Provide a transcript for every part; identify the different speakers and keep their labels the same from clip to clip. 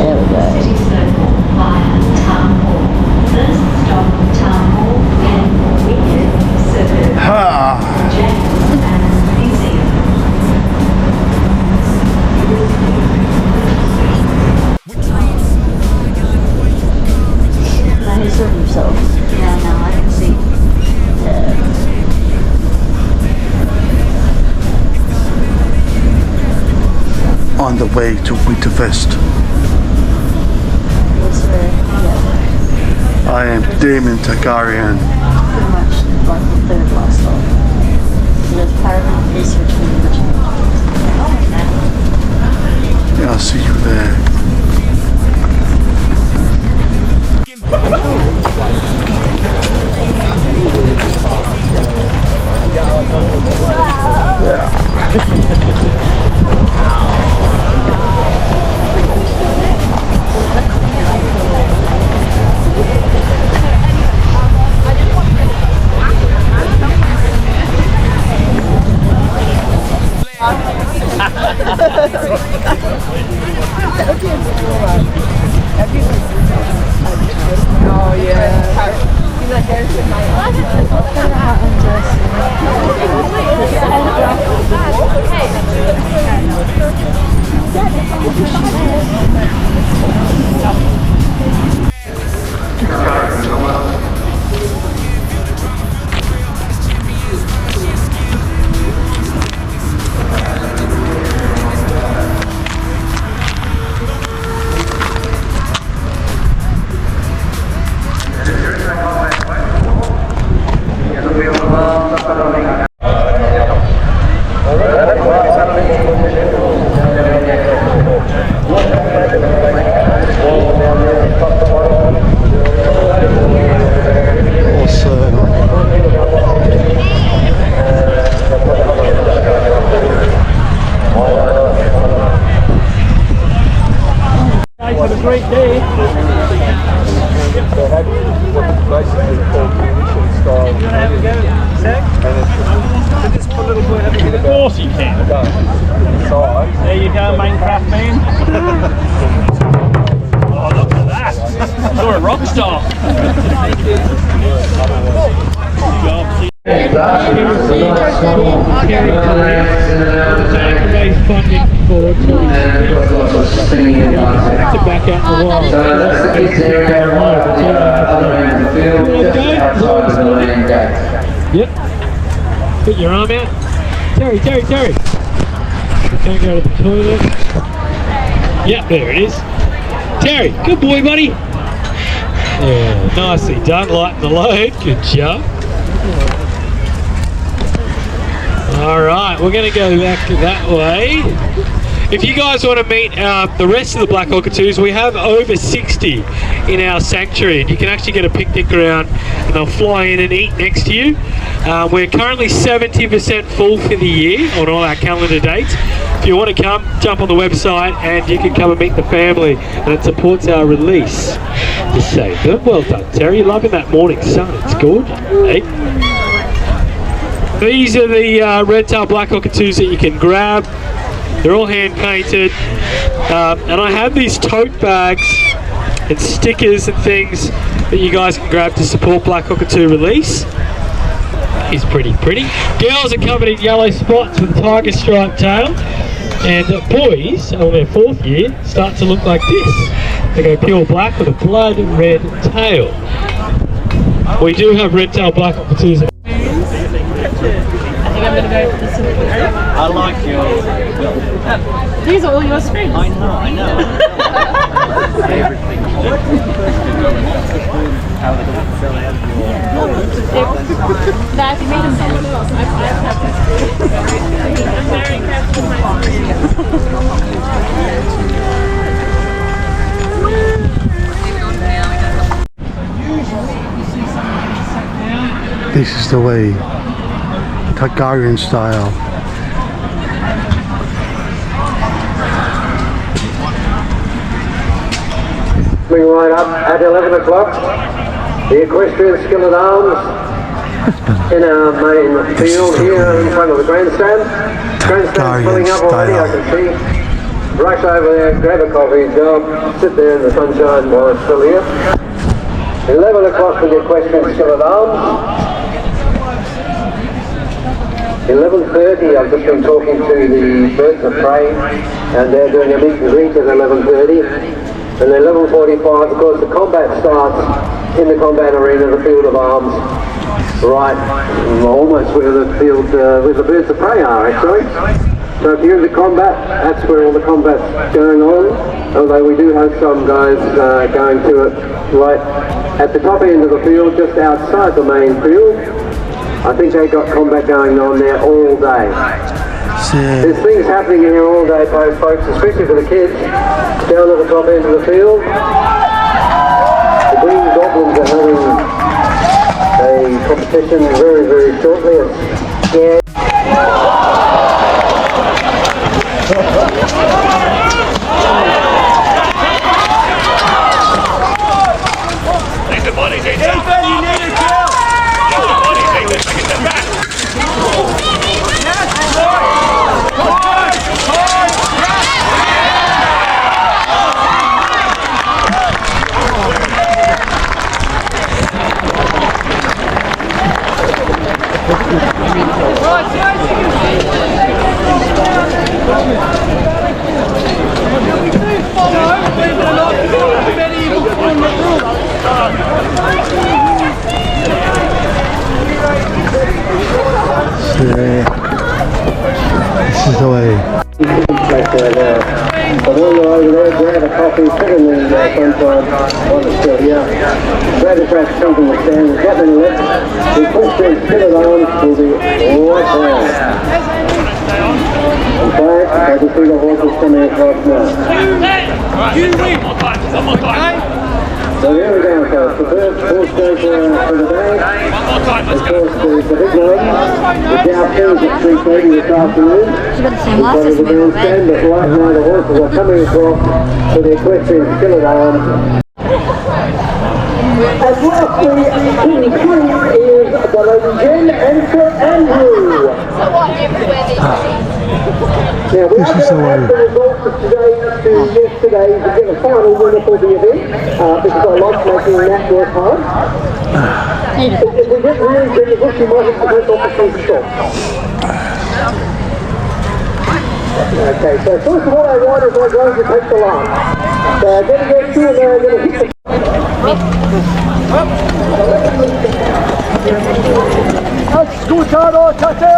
Speaker 1: There we go.
Speaker 2: City Circle via Town Hall. First stop Town Hall and Winterfest Sunday. GenX and Museum.
Speaker 1: Now he's hurt himself.
Speaker 2: Yeah, now I can see.
Speaker 3: On the way to Winterfest.
Speaker 1: It's yeah,
Speaker 3: I am Damon Targaryen.
Speaker 1: pretty much like the third last stop. So there's Paramount Research pretty much.
Speaker 3: Yeah, I'll see you there.
Speaker 4: Oh yeah.
Speaker 5: Have a great day. Of course you can. There you go, Minecraft man. Oh, look at that. You're a rock star. Funding for to back out the wall.
Speaker 6: So that's the kids area on the other end of the field, just outside of the main gate.
Speaker 5: Yep. Put your arm out. Terry. You can't go to the toilet. Yep, there it is. Terry, good boy, buddy. Yeah, nicely done. Lighten the load. Good job. Alright, we're going to go back that way. If you guys want to meet the rest of the Black Cockatoos, we have over 60 in our sanctuary. And you can actually get a picnic ground and they'll fly in and eat next to you. We're currently 70% full for the year on all our calendar dates. If you want to come, jump on the website and you can come and meet the family. And it supports our release. Just say, well done, Terry. Loving that morning sun. It's good. Hey. These are the red-tailed black cockatoos that you can grab. They're all hand-painted. And I have these tote bags and stickers and things that you guys can grab to support Black Cockatoo release. He's pretty. Girls are covered in yellow spots with tiger stripe tail. And boys, on their 4th year, start to look like this. They go pure black with a blood red tail. We do have red-tailed black cockatoos.
Speaker 4: I'm going to go for the simple.
Speaker 7: I like yours.
Speaker 4: These are all your screens.
Speaker 7: I know. Everything.
Speaker 4: That you made them then. I'm very careful with my
Speaker 3: This is the way. Targaryen style.
Speaker 6: Coming right up at 11 o'clock, the equestrian skill at arms in our main field here in front of the grandstand. Grandstand filling up already, I can see. rush over there, grab a coffee, go up, sit there in the sunshine while it's still here. 11 o'clock for the equestrian skill at arms. 11:30, I've just been talking to the Birds of Prey, and they're doing a meet and greet at 11:30. And 11:45, of course, the combat starts in the combat arena, the field of arms, right almost where the field, where the Birds of Prey are, actually. So if you're in the combat, that's where all the combat's going on, although we do have some guys going to it right at the top end of the field, just outside the main field. I think they got combat going on there all day. There's things happening here all day, folks, especially for the kids down at the top end of the field. The Green Goblins are having a competition very, very shortly. Yeah.
Speaker 3: This is the way.
Speaker 6: So wander over there, grab a coffee, sit in the sunshine on the still here. Grab yourself something to stand, get in the lift. The equestrian skill at arms will be right there. In fact, I can see the horses coming across now. So here we go, folks. The first horse show for the day. Of course, the big one, the Dow Kings at 3:30 this afternoon.
Speaker 1: She got the same
Speaker 6: But
Speaker 1: losses as me,
Speaker 6: right now the horses are coming across for the equestrian skill at arms. As well as the king crew is the lady Jen and Sir Andrew. Now we are going to have the results of today to yesterday to get a final winner for the event, because I like making that work hard. If we get really good results, you might have to break off the front shot. Okay, so first of all, our riders are going to take the line. So I'm going to go through and they're going to hit the... Escuchado, chache!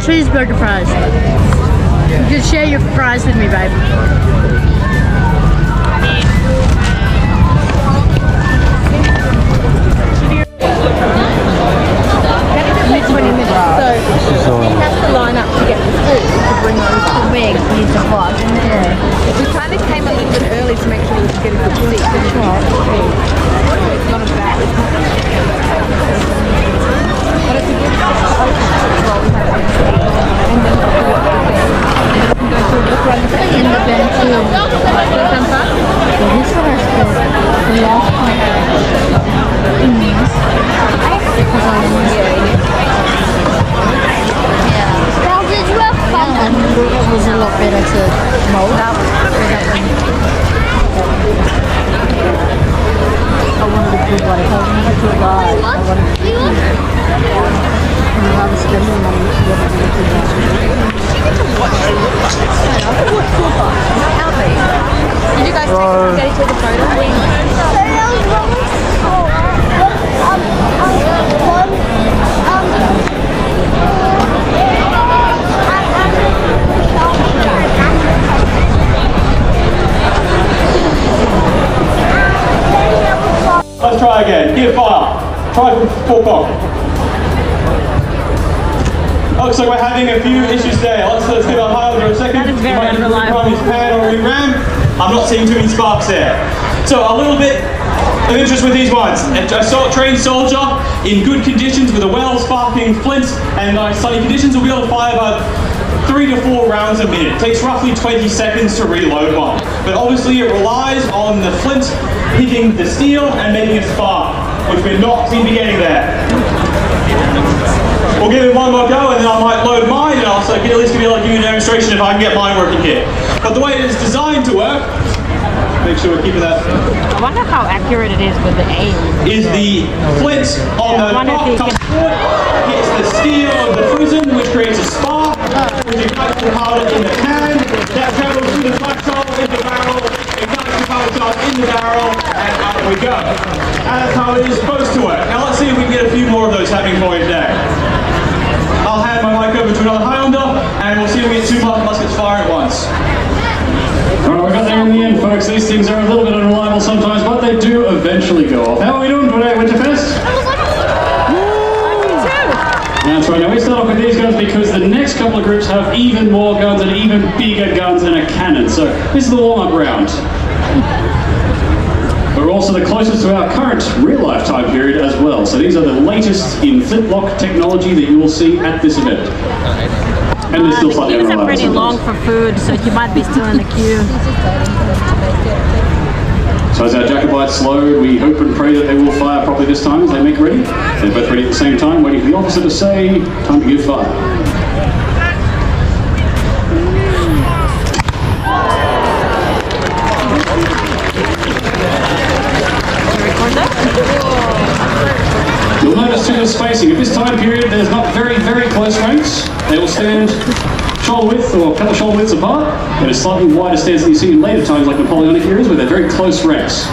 Speaker 1: Cheeseburger fries.
Speaker 4: Just share your fries with me, babe. It's 20 minutes, so he has to line up to get the food to bring over. The wigs needs to vlog. Yeah. We kind of came a little bit early to make sure we could get a good seat. It's not as bad. But it's a good spot to open well. We have and then go through look around the back and then to so this one is the last time in these because I'm
Speaker 8: Now, did you have fun?
Speaker 1: It was a lot better to mold up. I wanted a good one. I wanted a good ride. I wanted to I was spending money to get a really good ride.
Speaker 4: Did you guys take a photo?
Speaker 5: Let's try again. Give fire. Try from full cock. Looks like we're having a few issues there. Let's give our Highlander a second.
Speaker 4: That is very unreliable.
Speaker 5: His pan or ram. I'm not seeing too many sparks there. So a little bit of interest with these ones. A trained soldier in good conditions with a well-sparking flint and nice sunny conditions will be able to fire about 3 to 4 rounds a minute. It takes roughly 20 seconds to reload one. But obviously it relies on the flint hitting the steel and making a spark, which we're not seem to be getting there. We'll give it one more go and then I might load mine and I'll at least be able to give you a demonstration if I can get mine working here. But the way it is designed to work, make sure we're keeping that.
Speaker 4: I wonder how accurate it is with the aim.
Speaker 5: Is the flint on the top hits the steel of the prison, which creates a spark, which ignites the powder in the can, that travels through the flash hole in the barrel, ignites the powder charge in the barrel, and out we go. And that's how it is supposed to work. Now let's see if we can get a few more of those happening for you today. I'll hand my mic over to another Highlander, and we'll see if we get 2 muskets firing at once.
Speaker 9: Alright, we got there in the end, folks. These things are a little bit unreliable sometimes, but they do eventually go off. How are we doing today, Winterfest? That's right. Now we start off with these guns because the next couple of groups have even more guns and even bigger guns and a cannon. So this is the warm-up round. We're also the closest to our current real-life time period as well. So these are the latest in flintlock technology that you will see at this event. And they're still slightly
Speaker 4: The queues
Speaker 9: unreliable
Speaker 4: are pretty
Speaker 9: sometimes.
Speaker 4: long for food, so you might be still in the queue.
Speaker 9: So as our Jacobites load, we hope and pray that they will fire properly this time as they make ready. They're both ready at the same time, waiting for the officer to say, time to give fire. You'll notice too the spacing. At this time period, there's not very, very close ranks. They will stand shoulder width or a couple of shoulder widths apart, and a slightly wider stance than you see in later times like Napoleonic eras where they're very close ranks.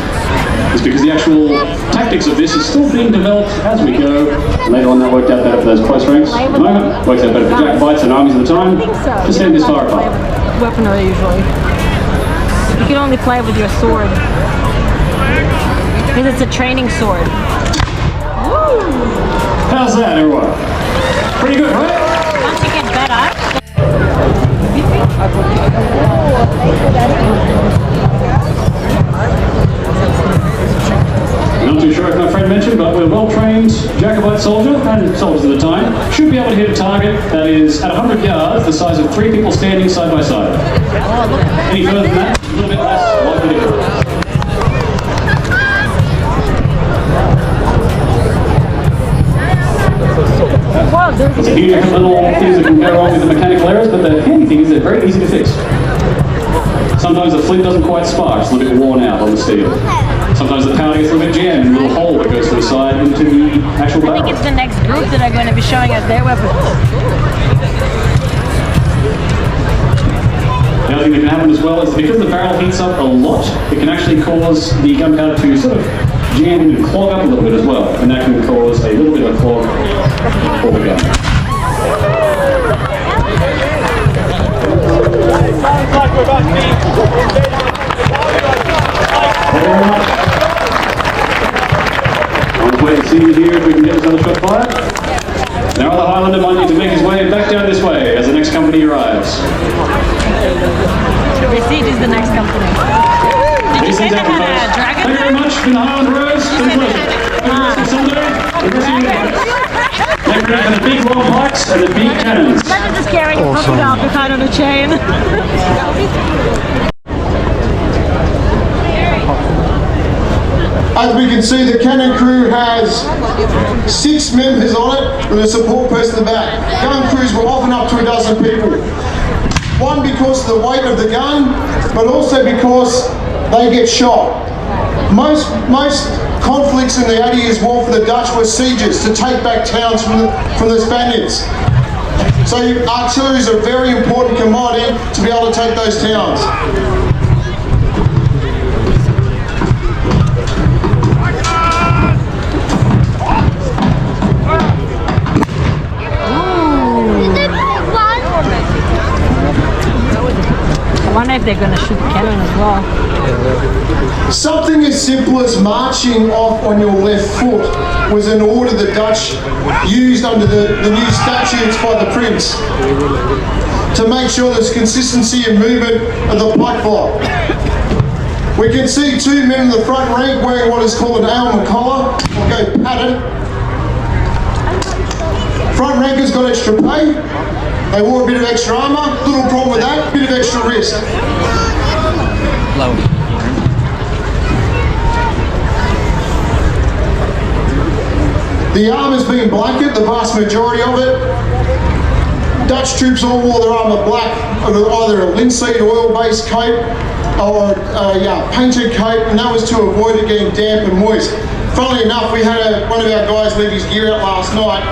Speaker 9: It's because the actual tactics of this is still being developed as we go. Later on that worked out better for those close ranks. At the moment, works out better for Jacobites and armies of the time to stand this far apart.
Speaker 4: Weaponry usually. You can only play with your sword. Because it's a training sword.
Speaker 9: How's that, everyone? Pretty good, right?
Speaker 4: Once you get better.
Speaker 9: I'm not too sure if my friend mentioned, but we're a well-trained Jacobite soldier, and soldiers at the time, should be able to hit a target that is at 100 yards, the size of 3 people standing side by side. Any further than that, a little bit less likely to hit. There's a few different little things that can go wrong with the mechanical errors, but the handy thing is they're very easy to fix. Sometimes the flint doesn't quite spark, it's a little bit worn out on the steel. Sometimes the powder gets a little bit jammed in a little hole that goes to the side into the actual barrel.
Speaker 4: I think it's the next group that are going to be showing us their weapons.
Speaker 9: The other thing that can happen as well is because the barrel heats up a lot, it can actually cause the gunpowder to sort of jam in and clog up a little bit as well, and that can cause a little bit of a clog for the gun. I'll wait and see you here if we can get another shot fired. Now the Highlander might need to make his way back down this way as the next company arrives.
Speaker 4: Receipt is the next company. Did you say they had a dragon?
Speaker 9: Thank you very much for the Highland Rose. It's been a pleasure. Winterfest Sunday. Thank you for the big roll pikes and the big cannons.
Speaker 4: Imagine just carrying a crocodile behind on a chain.
Speaker 10: As we can see, the cannon crew has 6 members on it with a support person in the back. Gun crews were often up to a dozen people. One, because of the weight of the gun, but also because they get shot. Most conflicts in the 80 Years' War for the Dutch were sieges to take back towns from the Spaniards. So artillery is a very important commodity to be able to take those towns.
Speaker 4: I wonder if they're going to shoot the cannon as well.
Speaker 10: Something as simple as marching off on your left foot was an order the Dutch used under the new statutes by the Prince to make sure there's consistency in movement of the pike block. We can see 2 men in the front rank wearing what is called an almond collar. I'll go pattern. Front ranker's got extra pay. They wore a bit of extra armour, little problem with that, bit of extra risk. The armour's been blanket, the vast majority of it. Dutch troops all wore their armour black, either a linseed oil-based cape or a painted cape, and that was to avoid it getting damp and moist. Funnily enough, we had one of our guys leave his gear out last night,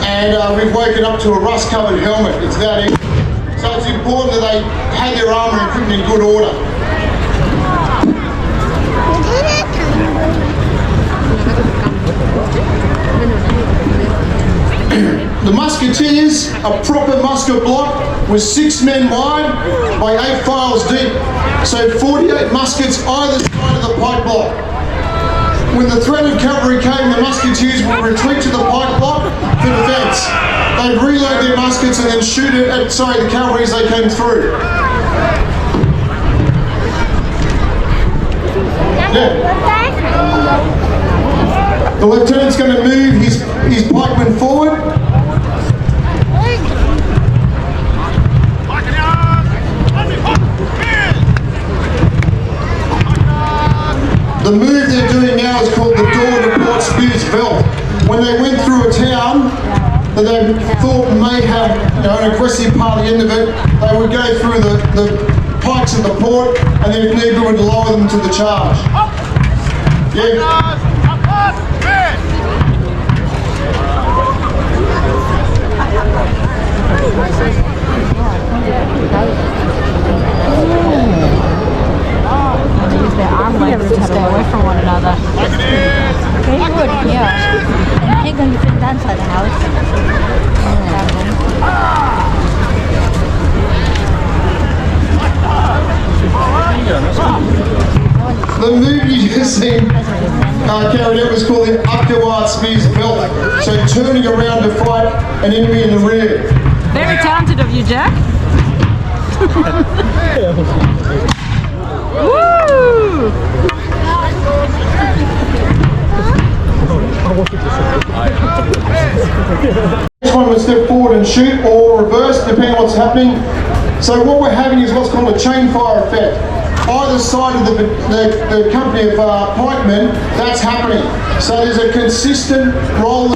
Speaker 10: and we've woken up to a rust-covered helmet. It's that easy. So it's important that they had their armour and equipment in good order. The musketeers, a proper musket block, was 6 men wide by 8 files deep. So 48 muskets either side of the pike block. When the threat of cavalry came, the musketeers would retreat to the pike block for defence. They'd reload their muskets and then shoot it at, the cavalry as they came through. The lieutenant's going to move his pikemen forward. The move they're doing now is called the door to Port Spears Belt. When they went through a town that they thought may have an aggressive part at the end of it, they would go through the pikes at the port, and then if need be would lower them to the charge. Yeah.
Speaker 4: They use their arm lengths to stay away from one another.
Speaker 8: Very good, yeah. And they're going to fit inside the house.
Speaker 10: The move you just seen carried out was called the Upgeward Spears Belt. So turning around to fight an enemy in the rear.
Speaker 4: Very talented of you, Jack. Woo!
Speaker 10: Each one will step forward and shoot, or reverse, depending on what's happening. So what we're having is what's called a chain fire effect. Either side of the company of pikemen, that's happening. So there's a consistent roll.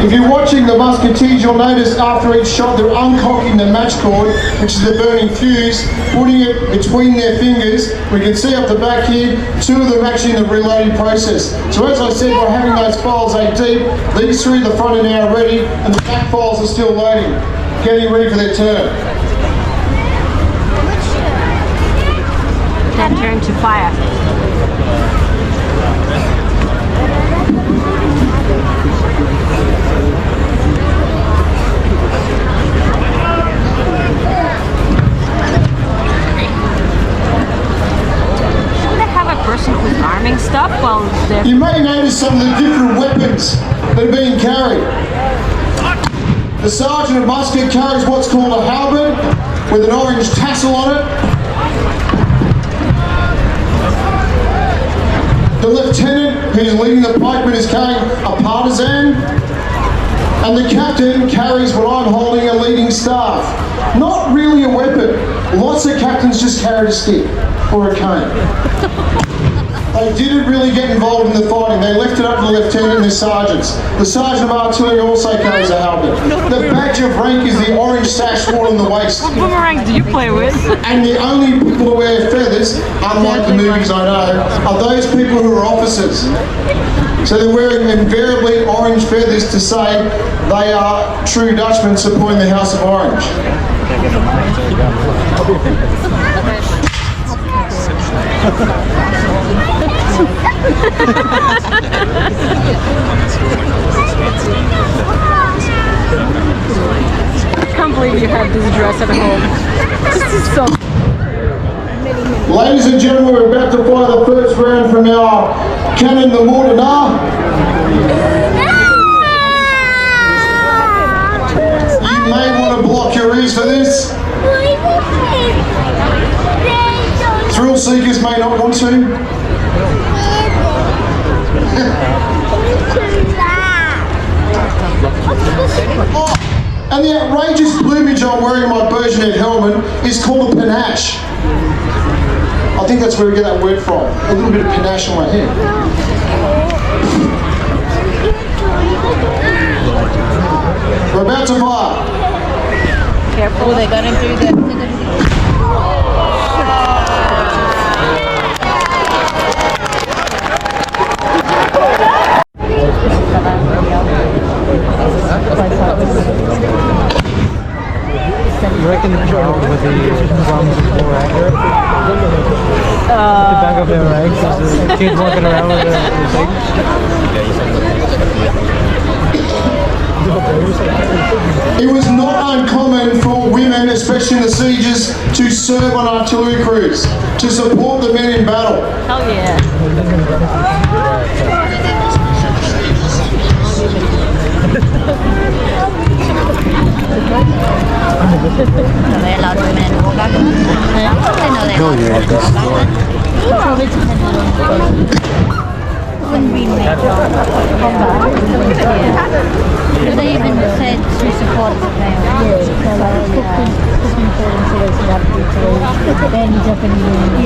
Speaker 10: If you're watching the Musketeers, you'll notice after each shot they're uncocking the match cord, which is the burning fuse, putting it between their fingers. We can see up the back here, 2 of them actually in the reloading process. So as I said, by having those files deep, these 3 at the front are now ready, and the back files are still loading, getting ready for their turn.
Speaker 8: Then turn to fire. Who's arming stuff while they're...
Speaker 10: You may notice some of the different weapons that are being carried. The sergeant of musket carries what's called a halberd with an orange tassel on it. The lieutenant who's leading the pikemen is carrying a partisan. And the captain carries what I'm holding, a leading staff. Not really a weapon. Lots of captains just carried a stick or a cane. They didn't really get involved in the fighting. They left it up to the lieutenant and the sergeants. The sergeant of artillery also carries a halberd. The badge of rank is the orange sash worn on the waist.
Speaker 8: What boomerang do you play with?
Speaker 10: And the only people who wear feathers, unlike the movies I know, are those people who are officers. So they're wearing invariably orange feathers to say they are true Dutchmen supporting the House of Orange.
Speaker 8: I can't believe you have this dress at home. This is so...
Speaker 10: Ladies and gentlemen, we're about to fire the first round from our cannon, the Mortimer. You may want to block your ears for this. Thrill seekers may not want to. Oh, and the outrageous plumage I'm wearing in my Bergenet helmet is called a panache. I think that's where we get that word from. A little bit of panache on my head. We're about to fire.
Speaker 8: Careful, they're gonna do that.
Speaker 7: You reckon the control with the drums is more accurate? The back of their legs, the kids walking around with the
Speaker 10: It was not uncommon for women, especially in the sieges, to serve on artillery crews, to support the men in battle.
Speaker 8: Hell yeah.
Speaker 11: Are they allowed women in war back?
Speaker 3: Oh yeah.
Speaker 11: Wouldn't be major combat. Yeah. They even said to support the family.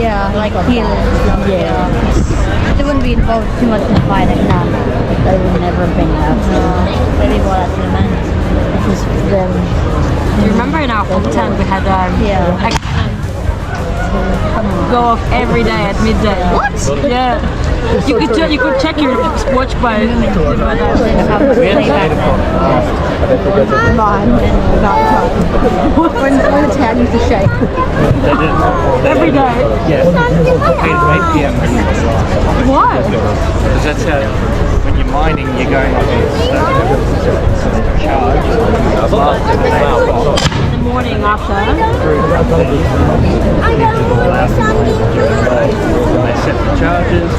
Speaker 11: Yeah, like healers. Yeah. They wouldn't be involved too much in the fighting. No, they would never have been allowed to. They leave all that to the men. Just them.
Speaker 8: Do you remember in our hometown we had go off every day at midday? What? Yeah. You could check your watch by
Speaker 4: Mine, not mine. When the town used to shake.
Speaker 8: every day.
Speaker 7: Yes. 8 p.m.
Speaker 8: Why?
Speaker 7: Because that's how, when you're mining, you're going on charge.
Speaker 8: The morning after.
Speaker 7: They set the charges.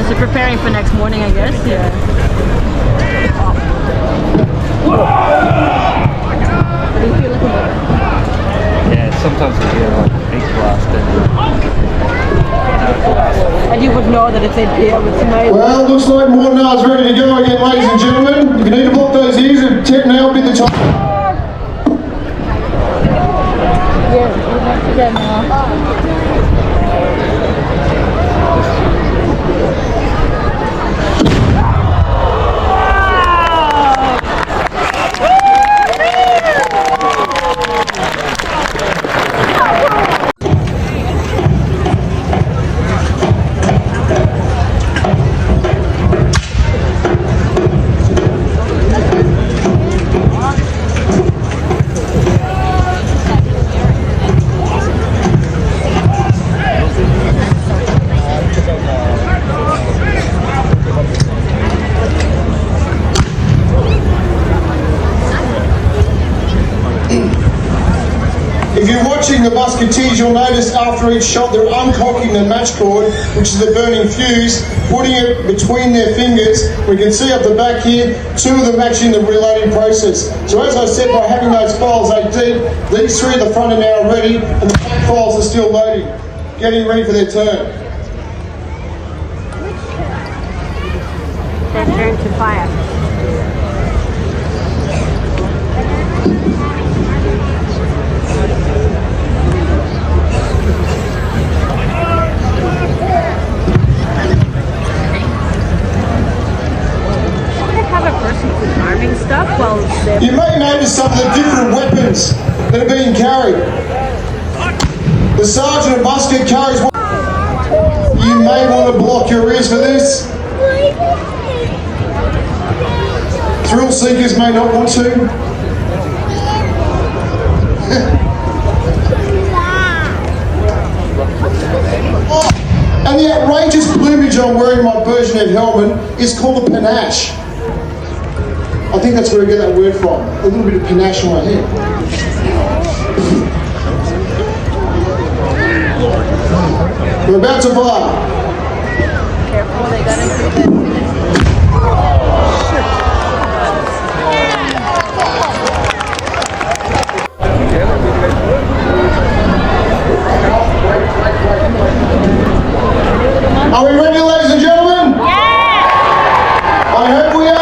Speaker 8: So preparing for next morning, I guess. Yeah.
Speaker 7: Yeah, sometimes you hear like a big blast
Speaker 8: And you would know that it's 8 p.m. It's amazing.
Speaker 10: Well, looks like Mortenar's ready to go again, ladies and gentlemen. If you need to block those ears, now be the time.
Speaker 4: Yeah, we have to go now.
Speaker 10: watching the musketeers, you'll notice after each shot they're uncocking the match cord, which is the burning fuse, putting it between their fingers. We can see up the back here, 2 of them actually in the reloading process. So as I said, by having those files 8 deep, these 3 at the front are now ready, and the back files are still loading, getting ready for their turn.
Speaker 8: Their turn to fire. Stuff while
Speaker 10: you may notice some of the different weapons that are being carried. The sergeant of musket carries one. You may want to block your ears for this. Thrill seekers may not want to. Oh, and the outrageous plumage I'm wearing my Bergerac helmet is called a panache. I think that's where I get that word from. A little bit of panache on my head. We're about to fire.
Speaker 8: Careful, they got into
Speaker 10: Are we ready, ladies and gentlemen? Yeah! I hope we are.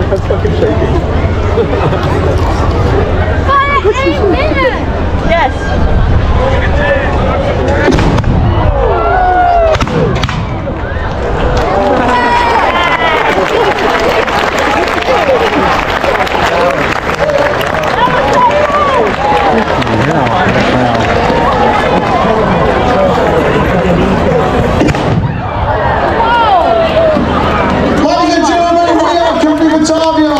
Speaker 7: That's fucking shaking.
Speaker 8: Yes.
Speaker 10: Ladies and gentlemen, we are Company Batavia.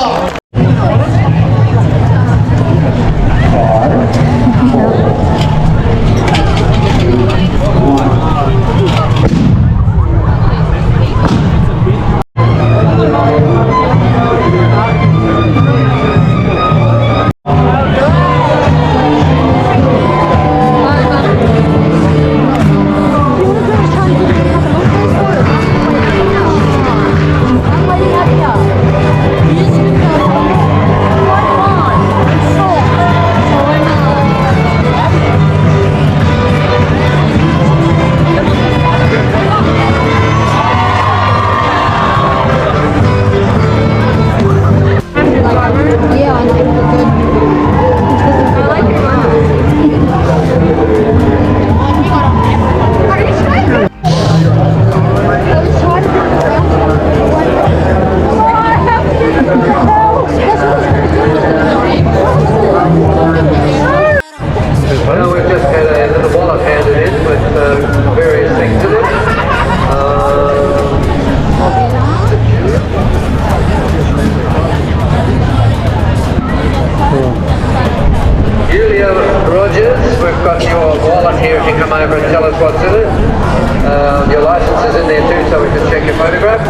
Speaker 6: Well, we've just had a little wallet handed in with various things in it. Julia Rogers, we've got your wallet here if you come over and tell us what's in it. Your license is in there too, so we can check your photographs.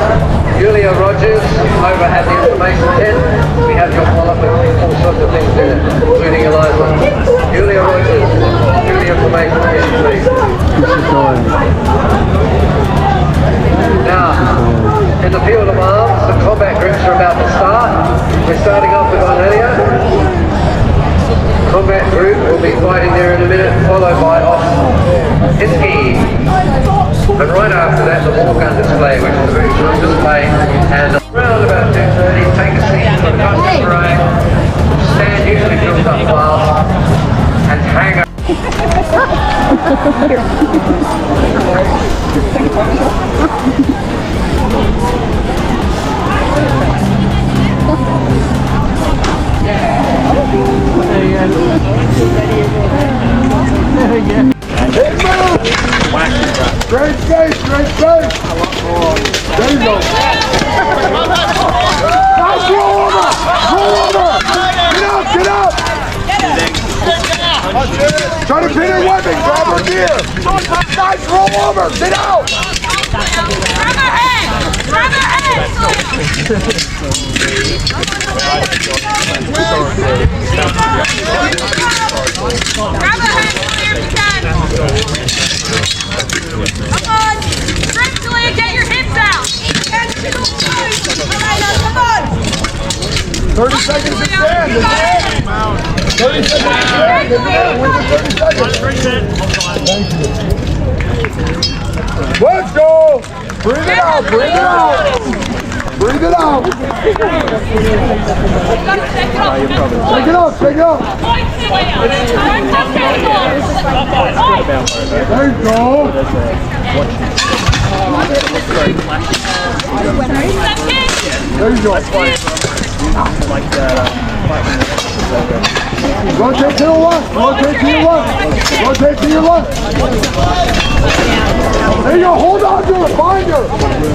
Speaker 6: Julia Rogers, over at the information tent, we have your wallet with all sorts of things in it, including your license. Julia Rogers, do the information tent, please. Now, in the field of arms, the combat groups are about to start. We're starting off with Aurelia. Combat group will be fighting there in a minute, followed by Hiski. And right after that, the war gun display, which is a very short display. And around about 2:30, take a seat for the costume parade. Stand usually fills up fast. And hang up.
Speaker 10: Great face, great face. There you go.
Speaker 12: over! Get out!
Speaker 13: Grab her head! Grab her head! Grab her head, Julia, if you can! Come on! Strip, Julia, get your hips out! Come on!
Speaker 12: 30 seconds to stand! 30 seconds to stand! Where's the 30 seconds? Thank you. Let's go! Breathe it out! Breathe it out! Breathe it out! Shake it up! Shake it up! There you go! There you go. Rotate to the left. Rotate to your left. Rotate to your left. There you go. Hold on to her. Find her.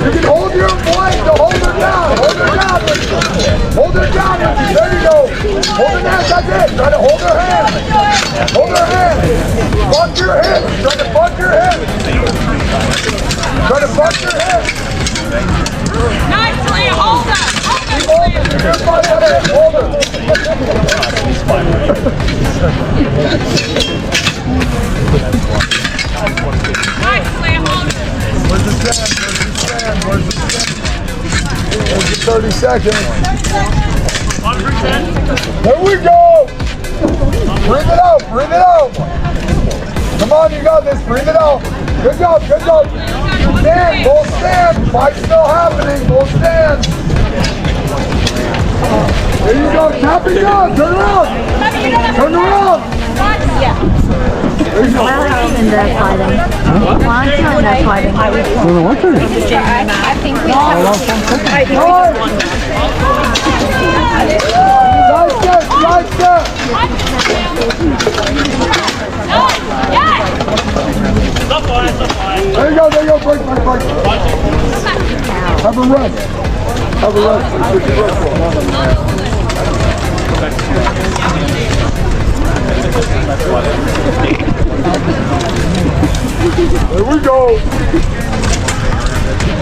Speaker 12: You can hold your flank to hold her down. Hold her down. Hold her down. There you go. Hold her down. That's it. Try to hold her hand. Hold her hand. Bump your hips. Try to bump your hips. Try to bump your hips.
Speaker 13: Nice, Julia. Hold her. Hold her, Julia.
Speaker 12: Hold her.
Speaker 13: Nice, Julia. Hold her.
Speaker 12: Where's the stand? Where's the stand? Where's the 30 seconds? There we go! Breathe it out, breathe it out! Come on, you got this, breathe it out! Good job, good job! Stand, full stand! Fight's still happening, full stand! There you go, tap it down, turn around! Turn around! There you go.
Speaker 11: Why aren't you in there fighting? Why aren't you in there fighting?
Speaker 7: I think we have
Speaker 12: Nice step! There you go, break. Have a rest. Have a rest. There we go.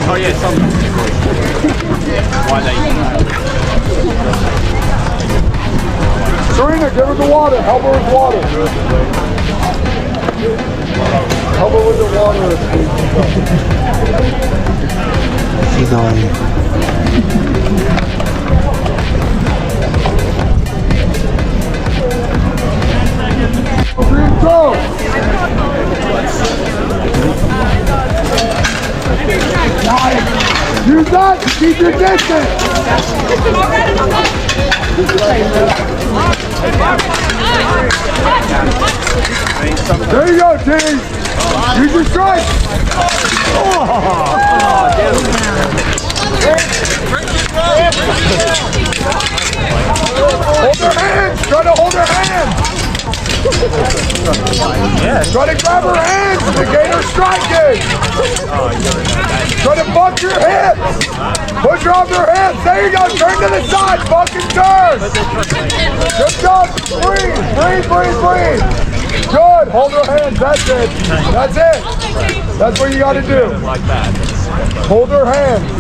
Speaker 14: Oh yeah, some.
Speaker 12: Serena, give her the water. Help her with water. Help her with the water.
Speaker 7: She's on.
Speaker 12: Green go. Use that to keep your distance. There you go, team. Use your strike. Hold her hands. Try to hold her hands. Try to grab her hands to gain her striking. Try to bump your hips. Push her off your hips. There you go. Turn to the side. Fucking turn. Good job. Breathe. Good. Hold her hands. That's it. That's it. That's what you got to do. Hold her hands.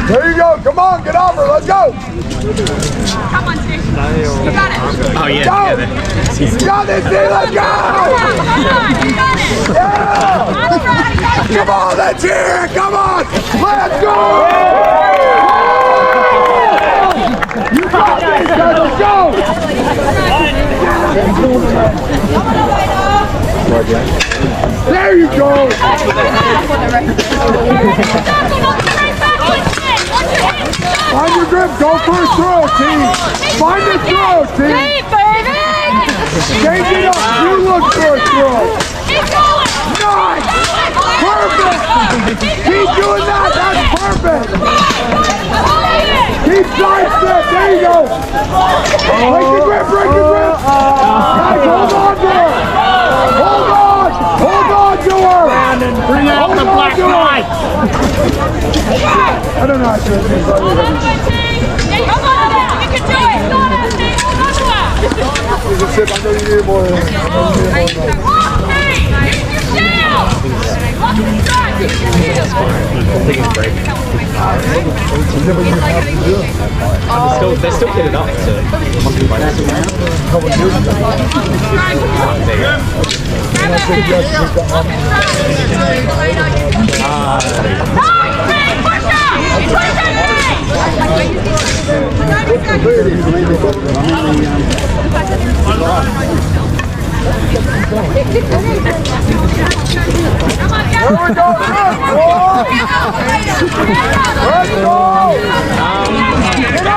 Speaker 12: There you go. Come on. Get over. Let's go.
Speaker 13: Come on, Tish. You got it.
Speaker 14: Oh yeah.
Speaker 12: Go. You got this, dude. Let's go. Yeah. Come on. Let's hear it. Come on. Let's go. You got this, guys. Let's go. There you go. Find your grip. Go for a throw, team. Find the throw, team. Change it up. You look for a throw. Nice. Perfect. Keep doing that. That's perfect. Keep side step. There you go. Break the grip. Guys, hold on to her. Hold on to her.
Speaker 14: Bring out the black knife.
Speaker 12: I don't know how to do it.
Speaker 13: Come on, you can do it.
Speaker 12: Chip, I know you need more.
Speaker 7: They're still getting up to monkey bikes.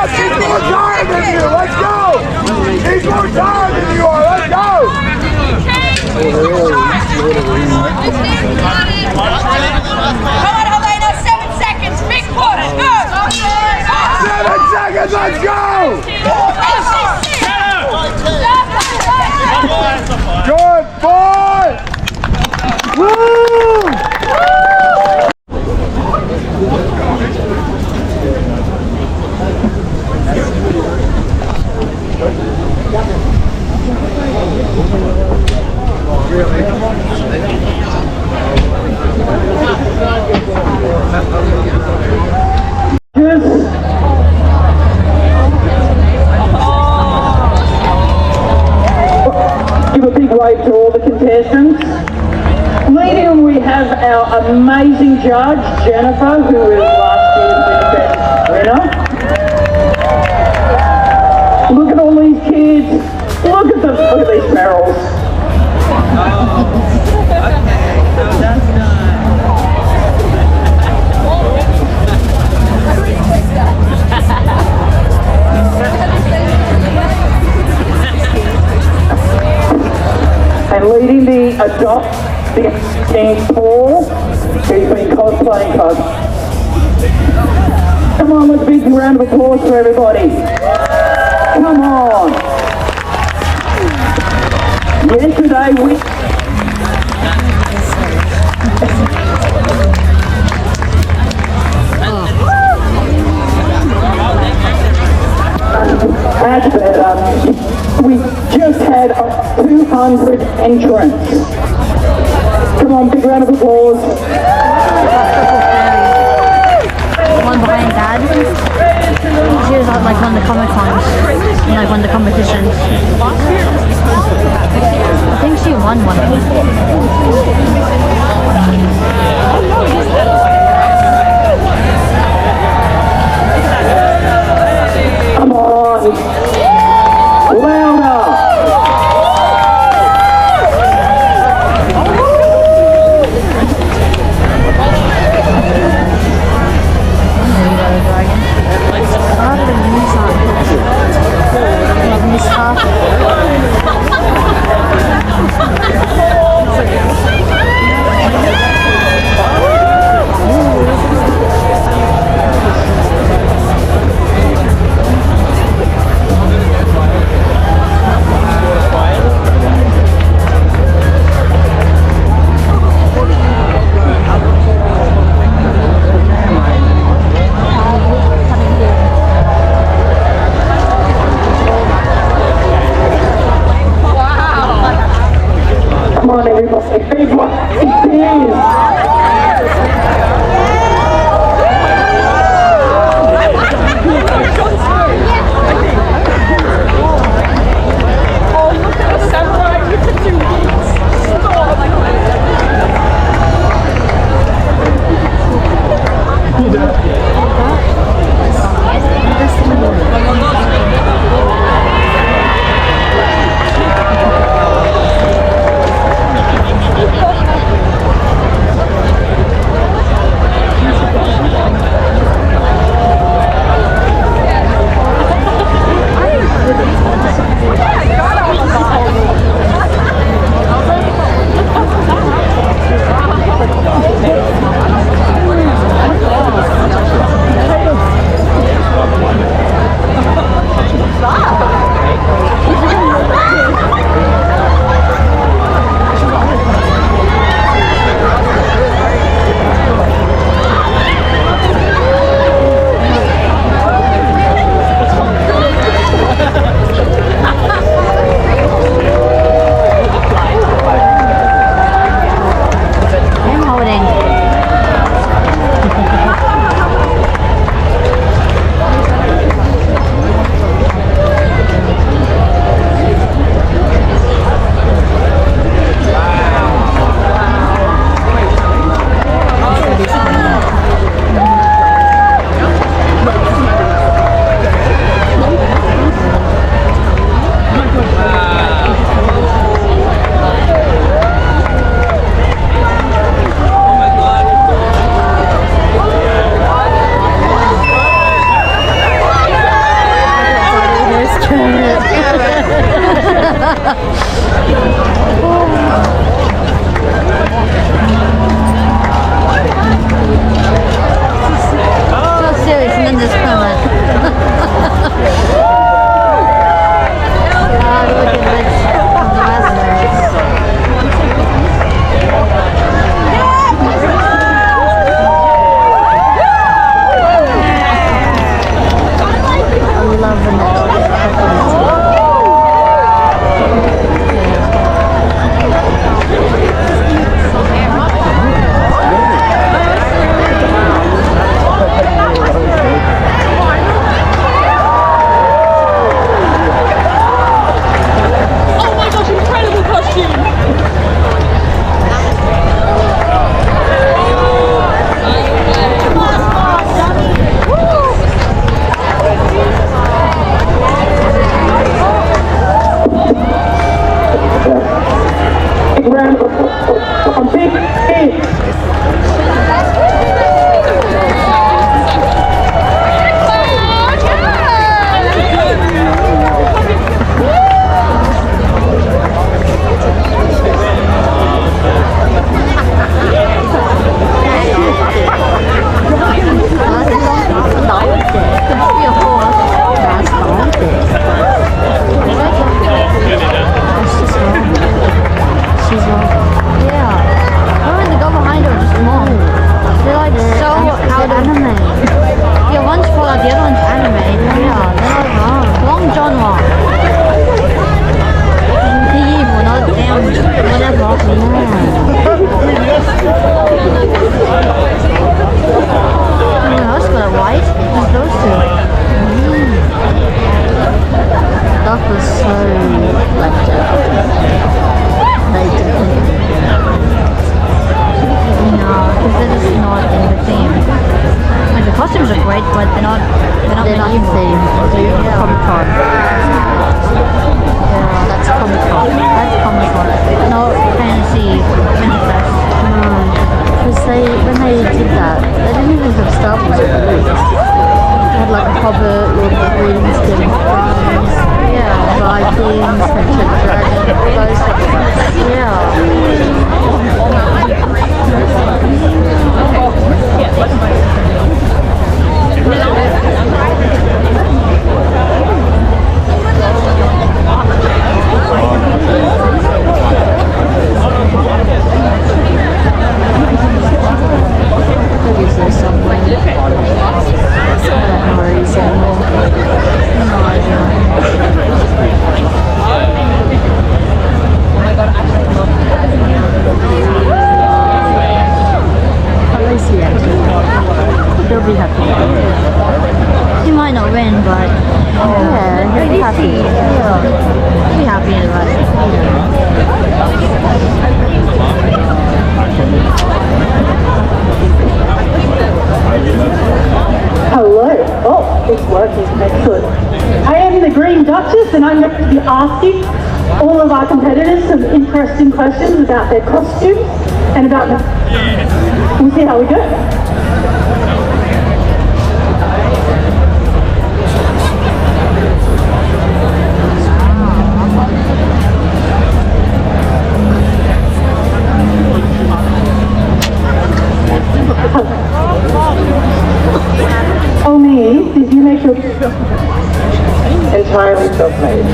Speaker 12: He's more tired than you. Let's go. He's more tired than you are. Let's go.
Speaker 13: Come on, Helena, 7 seconds. Big push. Go.
Speaker 12: 7 seconds. Let's go. Good boy. Woo.
Speaker 15: Give a big wave to all the contestants. Leading, we have our amazing judge, Jennifer, who is last year's Winterfest winner. Look at all these kids. Look at them. Look at these barrels. And leading the adopting Paul, who's been cosplaying Cub. Come on, let's big round of applause for everybody. Come on. Yesterday we That's better. We just had 200 entrants. Come on, big round of applause.
Speaker 11: One behind Dad. She was at like one of the Comic Cons, and like one of the competitions. I think she won one.
Speaker 15: Come on. Louder.
Speaker 4: Hobbit, Lord of the Rings, Game of Thrones, yeah, Vikings, Adventure of the Dragon, those sort of stuff. Maybe there's somewhere. I don't know where he's anymore. No idea. At least he actually. He'll be happy. He might not win, but yeah, he'll be happy. Yeah. He'll be happy anyway.
Speaker 15: Hello. Oh, it's working. Excellent. I am the Green Duchess, and I'm going to be asking all of our competitors some interesting questions about their costumes and about the... We'll see how we go. Oh me, did you make your... Entirely self-made.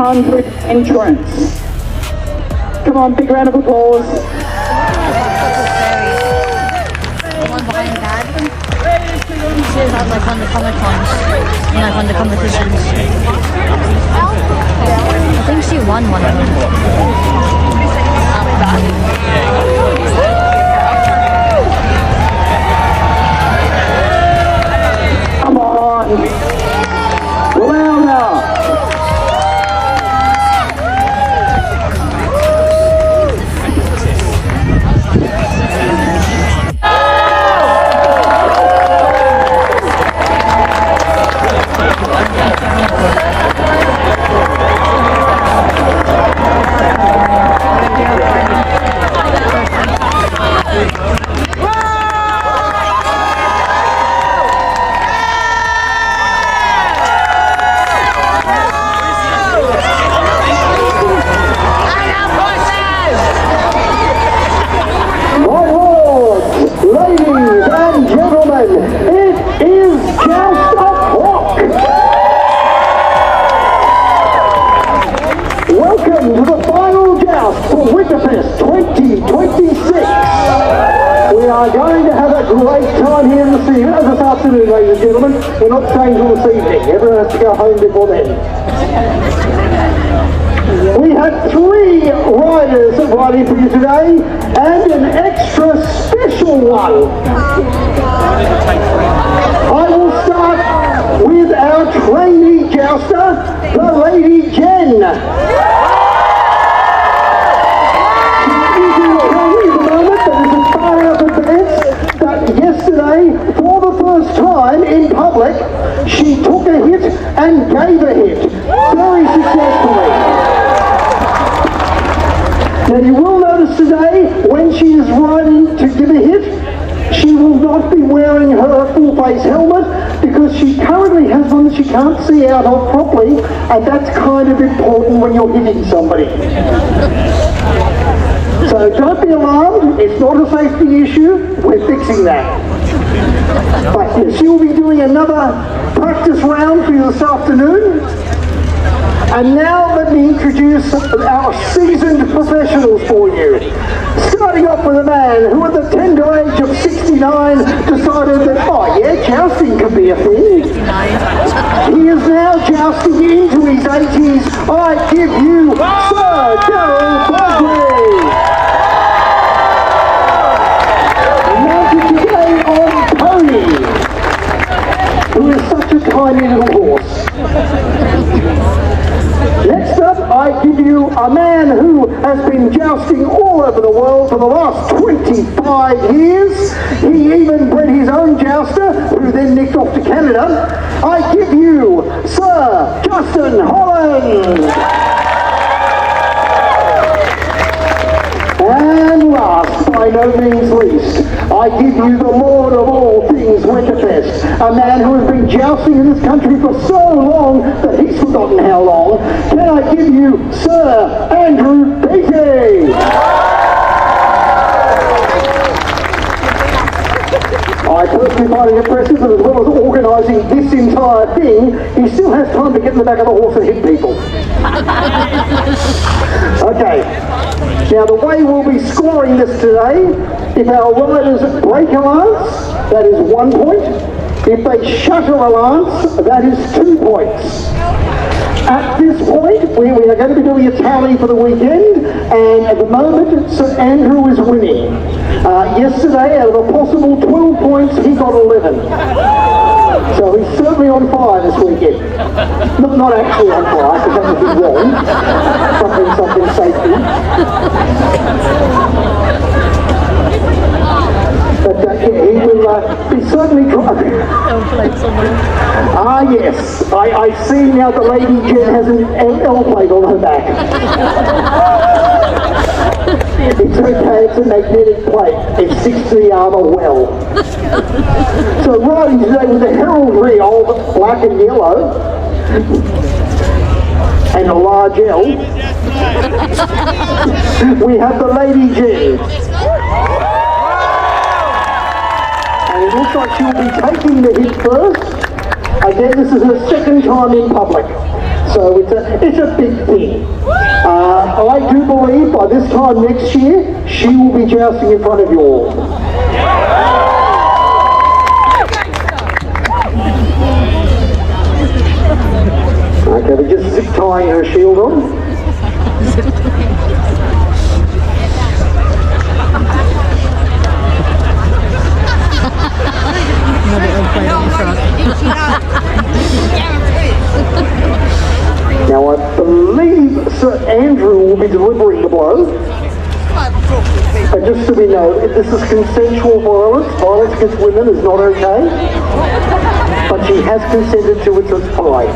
Speaker 15: 100 entrants. Come on, big round of applause.
Speaker 11: The one behind Dad. She was at like one of the Comic Cons, and like one of the competitions. I think she won one of them.
Speaker 15: Come on. Louder. Welcome to the final joust for Winterfest 2026. We are going to have a great time here this afternoon, ladies and gentlemen. We're not staying till this evening. Everyone has to go home before then. We have 3 riders riding for you today and an extra special one. I will start with our trainee jouster, the Lady Jen. Yesterday, for the first time in public, she took a hit and gave a hit very successfully. Now you will notice today, when she is riding to give a hit, she will not be wearing her full face helmet because she currently has one that she can't see out of properly, and that's kind of important when you're hitting somebody. So don't be alarmed, it's not a safety issue, we're fixing that. But yeah, she will be doing another practice round for you this afternoon. And now let me introduce our seasoned professionals for you. Starting off with a man who at the tender age of 69 decided that, oh yeah, jousting could be a thing. He is now jousting into his 80s. I give you Sir Darryl Bradley. Who is such a tiny little horse. Next up, I give you a man who has been jousting all over the world for the last 25 years. He even bred his own jouster, who then nicked off to Canada. I give you Sir Justin Holland. And last, by no means least, I give you the lord of all things Winterfest, a man who has been jousting in this country for so long that he's forgotten how long. Can I give you Sir Andrew Beatty? I personally find it impressive that as well as organising this entire thing, he still has time to get in the back of the horse and hit people. Okay, now the way we'll be scoring this today, if our riders break a lance, that is 1 point. If they shutter a lance, that is 2 points. At this point, we are going to be doing a tally for the weekend, and at the moment, Sir Andrew is winning. Yesterday, out of a possible 12 points, he got 11. So he's certainly on fire this weekend. Not actually on fire, because that would be wrong. Something safety. But yeah, he will be certainly trying. Ah yes, I see now the Lady Jen has an L plate on her back. It's okay, it's a magnetic plate. It sticks to the armour well. So riding today with the heraldry of black and yellow and a large L, we have the Lady Jen. And it looks like she'll be taking the hit first. Again, this is her second time in public.
Speaker 16: So it's a big thing. I do believe by this time next year, she will be jousting in front of you all. Okay, we're just zip tying her shield on. Now I believe Sir Andrew will be delivering the blow. But just so we know, if this is consensual violence, violence against women is not okay. But she has consented to it, so it's fine.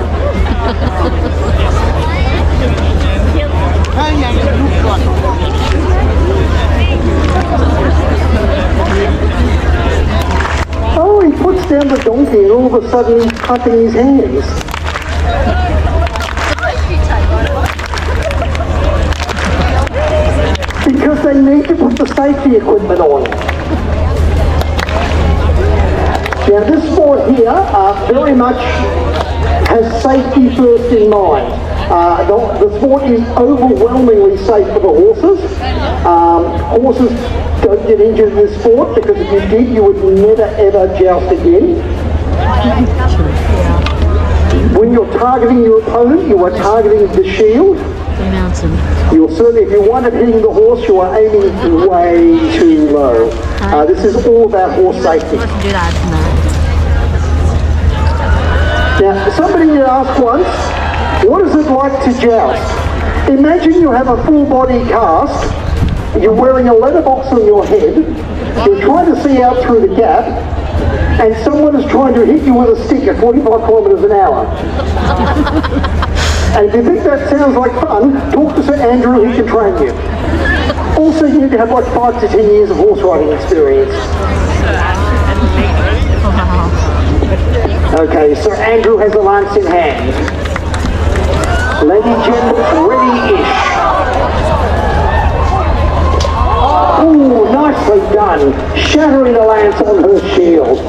Speaker 16: Oh, he puts down the donkey and all of a sudden he's cutting his hands. Because they need to put the safety equipment on. Now this sport here very much has safety first in mind. The sport is overwhelmingly safe for the horses. Horses don't get injured in this sport because if you did, you would never ever joust again. When you're targeting your opponent, you are targeting the shield. You're certainly, if you wind up hitting the horse, you are aiming way too low. This is all about horse safety. Now, somebody asked once, what is it like to joust? Imagine you have a full body cast, you're wearing a letterbox on your head, you're trying to see out through the gap, and someone is trying to hit you with a stick at 45 kilometres an hour. And if you think that sounds like fun, talk to Sir Andrew, he can train you. Also, you need to have like 5 to 10 years of horse riding experience. Okay, Sir Andrew has a lance in hand. Lady Jen looks ready-ish. Ooh, nicely done. Shattering the lance on her shield.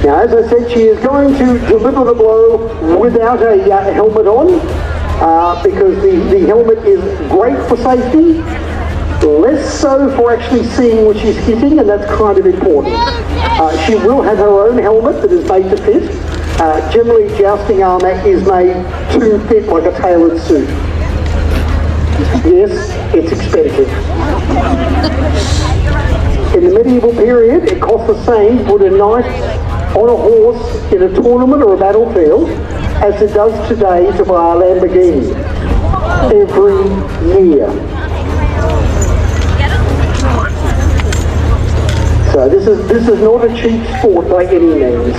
Speaker 16: Now, as I said, she is going to deliver the blow without a helmet on, because the helmet is great for safety, less so for actually seeing what she's hitting, and that's kind of important. She will have her own helmet that is made to fit. Generally, jousting armour is made to fit like a tailored suit. Yes, it's expensive. In the medieval period, it cost the same to put a knight on a horse in a tournament or a battlefield as it does today to buy a Lamborghini every year. So this is not a cheap sport by any means.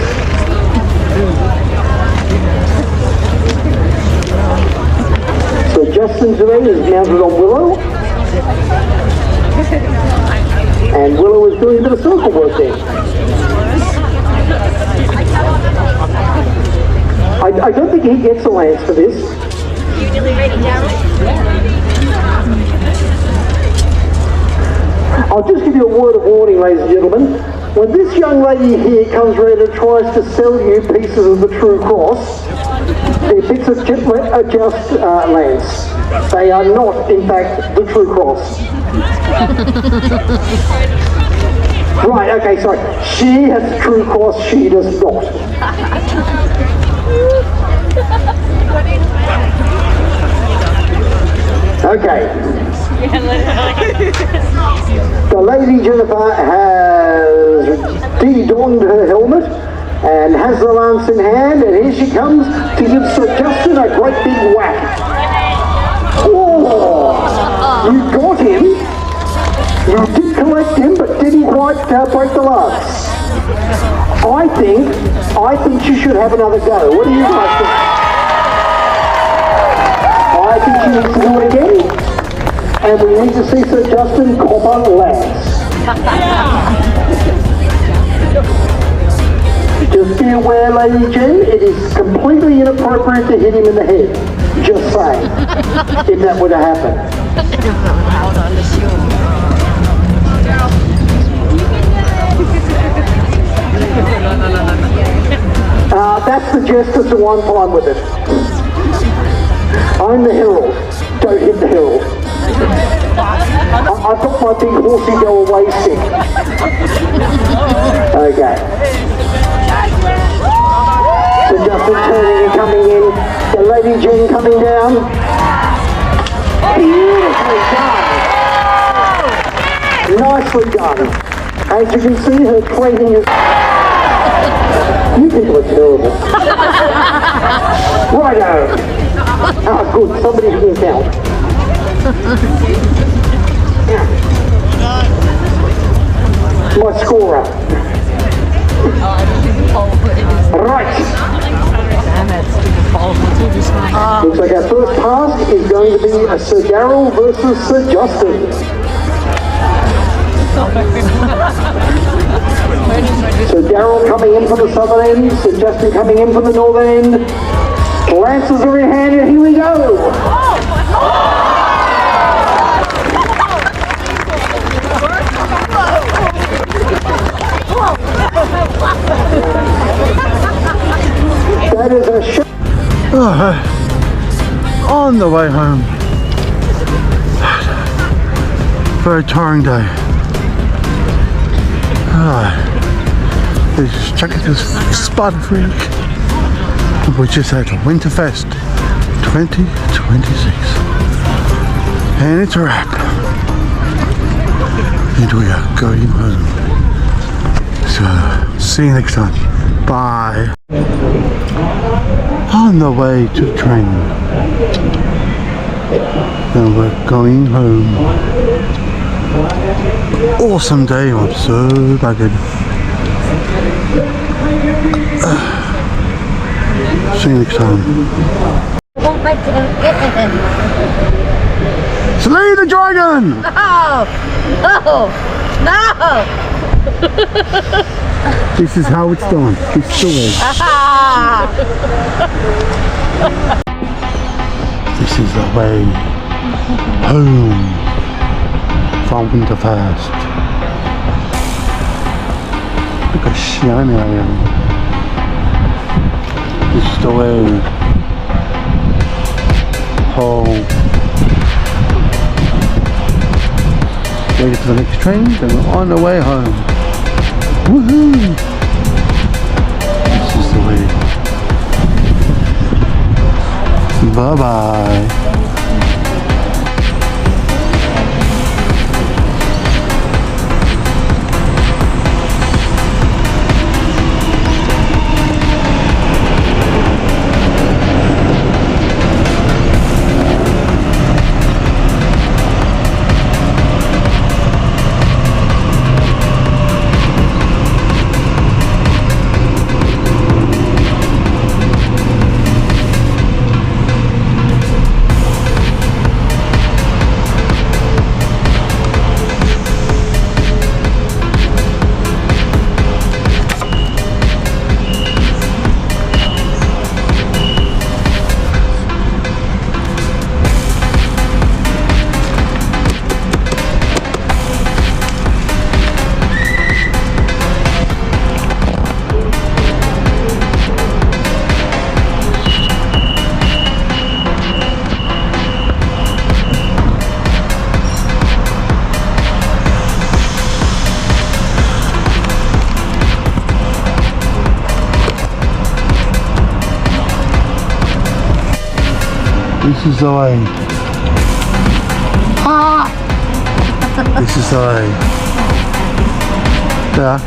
Speaker 16: So Justin today is mounted on Willow, and Willow is doing a bit of circle work there. I don't think he gets a lance for this.
Speaker 13: You nearly ready, Darryl?
Speaker 16: I'll just give you a word of warning, ladies and gentlemen. When this young lady here comes around and tries to sell you pieces of the True Cross, they're bits of just lance. They are not, in fact, the True Cross. Right, okay, sorry. She has the True Cross, she does not. Okay. The Lady Jennifer has de-donned her helmet and has the lance in hand, and here she comes to give Sir Justin a great big whack. Oh, you got him. You did collect him, but didn't quite break the lance. I think she should have another go. What do you guys think? I think she needs to do it again. And we need to see Sir Justin cop a lance. Just be aware, Lady Jen, it is completely inappropriate to hit him in the head. Just saying. If that were to happen. That's the jester, so I'm fine with it. I'm the herald. Don't hit the herald. I've got my big horsey go away stick. Okay. So Justin turning and coming in. The Lady Jen coming down. Beautifully done. Nicely done. As you can see, her training is... You people are terrible. Righto. Ah, good. Somebody can count. My scorer. Right. Looks like our first task is going to be a Sir Darryl versus Sir Justin. So Darryl coming in from the southern end, Sir Justin coming in from the northern end. Lances are in hand, and here we go. That is a shot.
Speaker 17: On the way home. Very tiring day. Let's just check out this spot freak. We just had Winterfest 2026. And it's a wrap. And we are going home. So, see you next time. Bye. On the way to the train. And we're going home. Awesome day. I'm so buggered. See you next time. Slay the dragon!
Speaker 11: No!
Speaker 17: This is how it's done. This is the way. This is the way home from Winterfest. Look how shiny I am. This is the way home. Waiting for the next train, then we're on the way home. Woohoo! This is the way. Bye bye. This is the way. This is the way. Yeah.